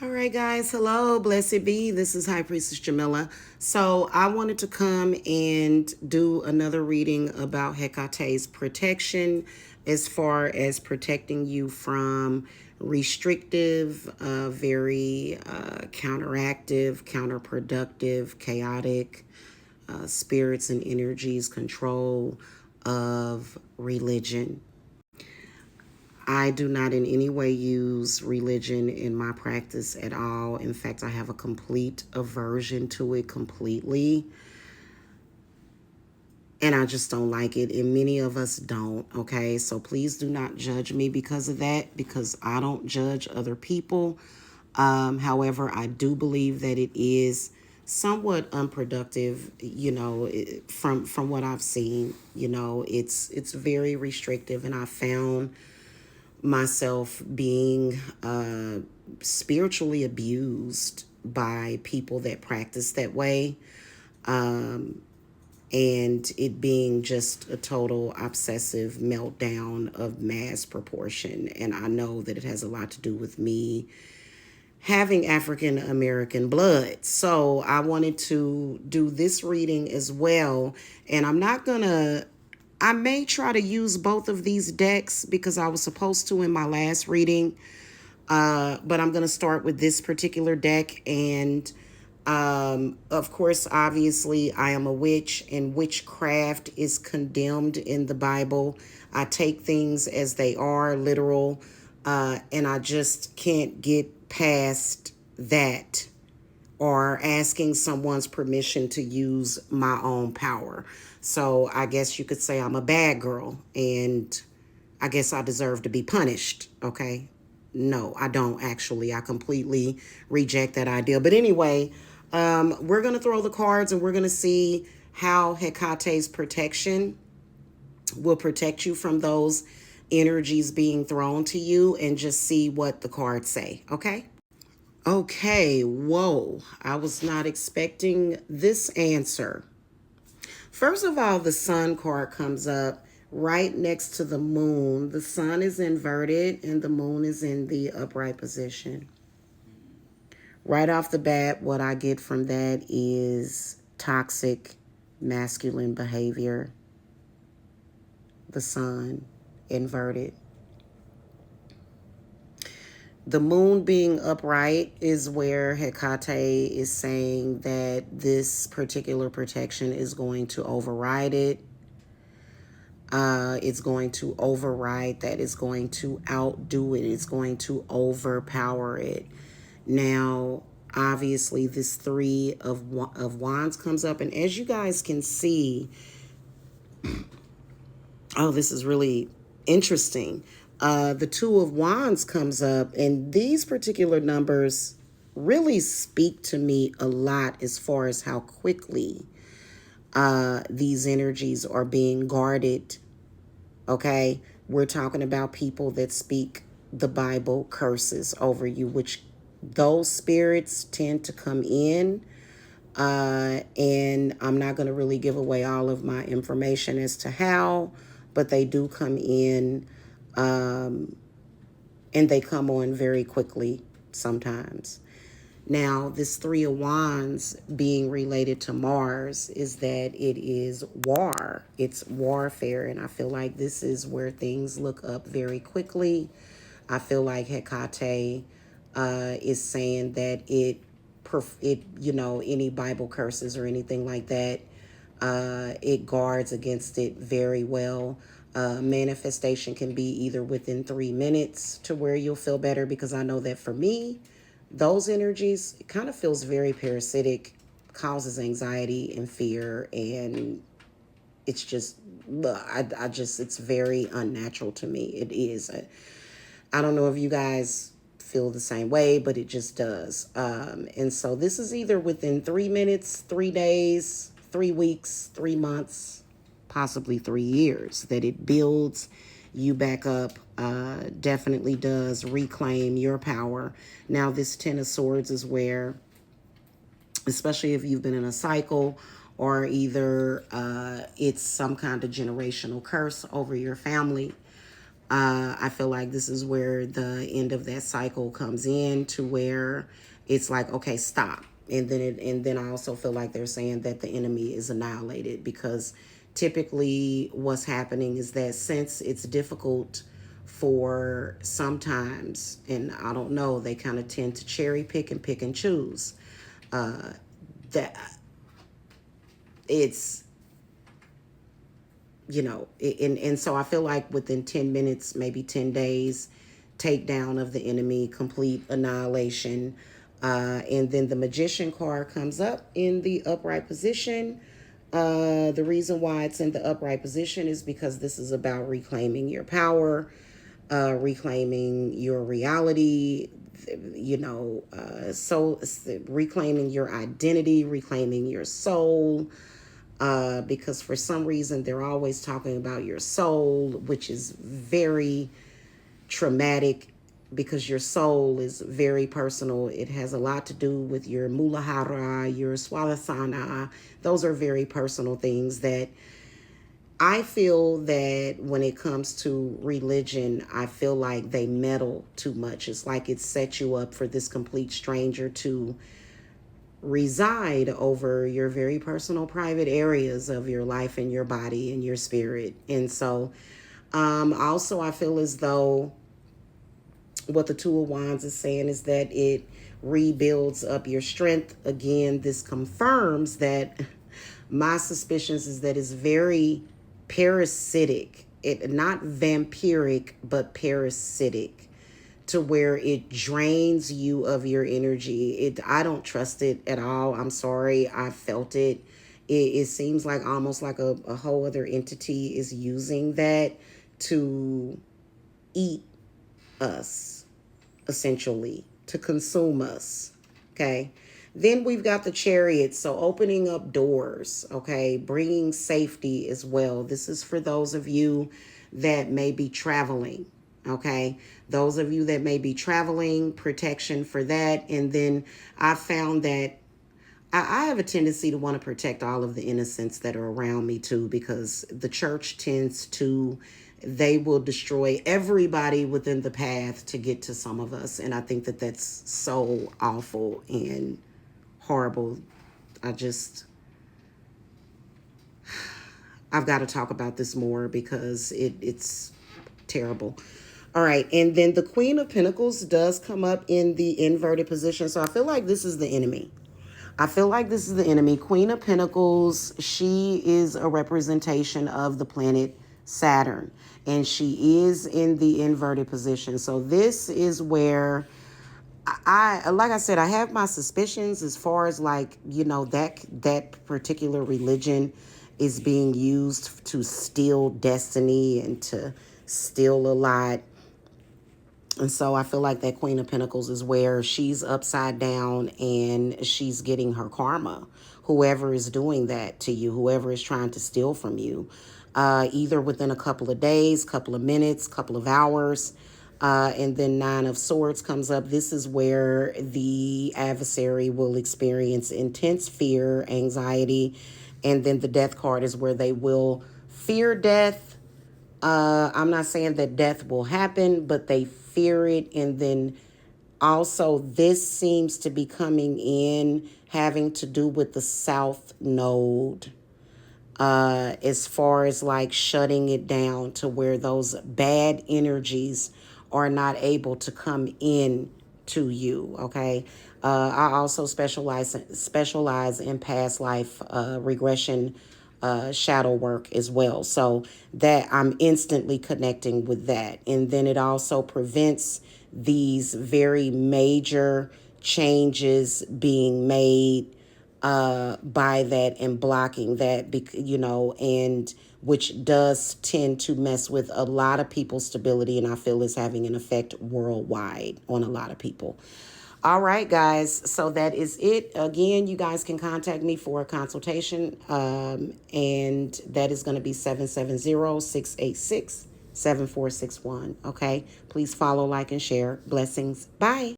All right, guys. Hello, blessed be. This is High Priestess Jamila. So, I wanted to come and do another reading about Hekate's protection as far as protecting you from restrictive, very counteractive, counterproductive, chaotic spirits and energies, control of religion. I do not in any way use religion in my practice at all. In fact, I have a complete aversion to it completely. And I just don't like it. And many of us don't. Okay. So please do not judge me because of that, because I don't judge other people. However, I do believe that it is somewhat unproductive, from what I've seen. It's very restrictive, and I found myself being spiritually abused by people that practice that way, and it being just a total obsessive meltdown of mass proportion. And I know that it has a lot to do with me having African American blood. So I wanted to do this reading as well. And I may try to use both of these decks because I was supposed to in my last reading. But I'm going to start with this particular deck. And of course, obviously, I am a witch, and witchcraft is condemned in the Bible. I take things as they are, literal, and I just can't get past that or asking someone's permission to use my own power. So I guess you could say I'm a bad girl, and I guess I deserve to be punished. Okay. No, I don't actually. I completely reject that idea. But anyway, we're going to throw the cards and we're going to see how Hecate's protection will protect you from those energies being thrown to you, and just see what the cards say. Okay. Okay. Whoa. I was not expecting this answer. First of all, the sun card comes up right next to the moon. The sun is inverted and the moon is in the upright position. Right off the bat, what I get from that is toxic masculine behavior. The sun inverted. The moon being upright is where Hecate is saying that this particular protection is going to override it. It's going to override that. It's going to outdo it. It's going to overpower it. Now, obviously, this three of wands comes up, and as you guys can see, oh, this is really interesting. The two of wands comes up, and these particular numbers really speak to me a lot as far as how quickly these energies are being guarded. Okay, we're talking about people that speak the Bible curses over you, which those spirits tend to come in. And I'm not going to really give away all of my information as to how, but they do come in, and they come on very quickly sometimes. Now, this three of wands being related to Mars is that it is war. It's warfare. And I feel like this is where things look up very quickly. I feel like Hecate is saying that any Bible curses or anything like that, it guards against it very well. Manifestation can be either within 3 minutes to where you'll feel better, because I know that for me, those energies, it kind of feels very parasitic, causes anxiety and fear, and it's just, it's very unnatural to me. It is. I don't know if you guys feel the same way, but it just does. And so this is either within 3 minutes, 3 days, 3 weeks, 3 months, possibly 3 years, that it builds you back up. Definitely does reclaim your power. Now, this Ten of Swords is where, especially if you've been in a cycle, or either it's some kind of generational curse over your family, I feel like this is where the end of that cycle comes in, to where it's like, okay, stop. And then I also feel like they're saying that the enemy is annihilated, because typically what's happening is that since it's difficult for sometimes, and I don't know, they kind of tend to cherry pick and choose. That it's, and so I feel like within 10 minutes, maybe 10 days, takedown of the enemy, complete annihilation. And then the magician card comes up in the upright position. The reason why it's in the upright position is because this is about reclaiming your power, reclaiming your reality, so reclaiming your identity, reclaiming your soul, because for some reason they're always talking about your soul, which is very traumatic, because your soul is very personal. It has a lot to do with your mulahara, your swalasana. Those are very personal things that I feel that when it comes to religion, I feel like they meddle too much. It's like it sets you up for this complete stranger to reside over your very personal private areas of your life and your body and your spirit. And so also I feel as though what the Two of Wands is saying is that it rebuilds up your strength. Again, this confirms that my suspicions is that it's very parasitic. It not vampiric, but parasitic, to where it drains you of your energy. I don't trust it at all. I'm sorry. I felt it. It seems like almost like a whole other entity is using that to eat us, essentially, to consume us. Okay. Then we've got the Chariot. So opening up doors. Okay. Bringing safety as well. This is for those of you that may be traveling. Okay. Those of you that may be traveling, protection for that. And then I found that I have a tendency to want to protect all of the innocents that are around me too, because the church tends to, they will destroy everybody within the path to get to some of us. And I think that that's so awful and horrible. I've got to talk about this more because it's terrible. All right. And then the Queen of Pentacles does come up in the inverted position. So I feel like this is the enemy. Queen of Pentacles, she is a representation of the planet Saturn, and she is in the inverted position. So this is where like I said, I have my suspicions as far as like, that particular religion is being used to steal destiny and to steal a lot. And so I feel like that Queen of Pentacles is where she's upside down and she's getting her karma. Whoever is doing that to you, whoever is trying to steal from you, either within a couple of days, couple of minutes, couple of hours. And then Nine of Swords comes up. This is where the adversary will experience intense fear, anxiety. And then the Death card is where they will fear death. I'm not saying that death will happen, but they fear it. And then also this seems to be coming in having to do with the South Node, as far as like shutting it down to where those bad energies are not able to come in to you. Okay. I also specialize in past life regression, shadow work as well. So that I'm instantly connecting with that. And then it also prevents these very major changes being made by that and blocking that, and which does tend to mess with a lot of people's stability, and I feel is having an effect worldwide on a lot of people. All right, guys. So that is it. Again, you guys can contact me for a consultation, and that is going to be 770-686-7461. Okay. Please follow, like, and share. Blessings. Bye.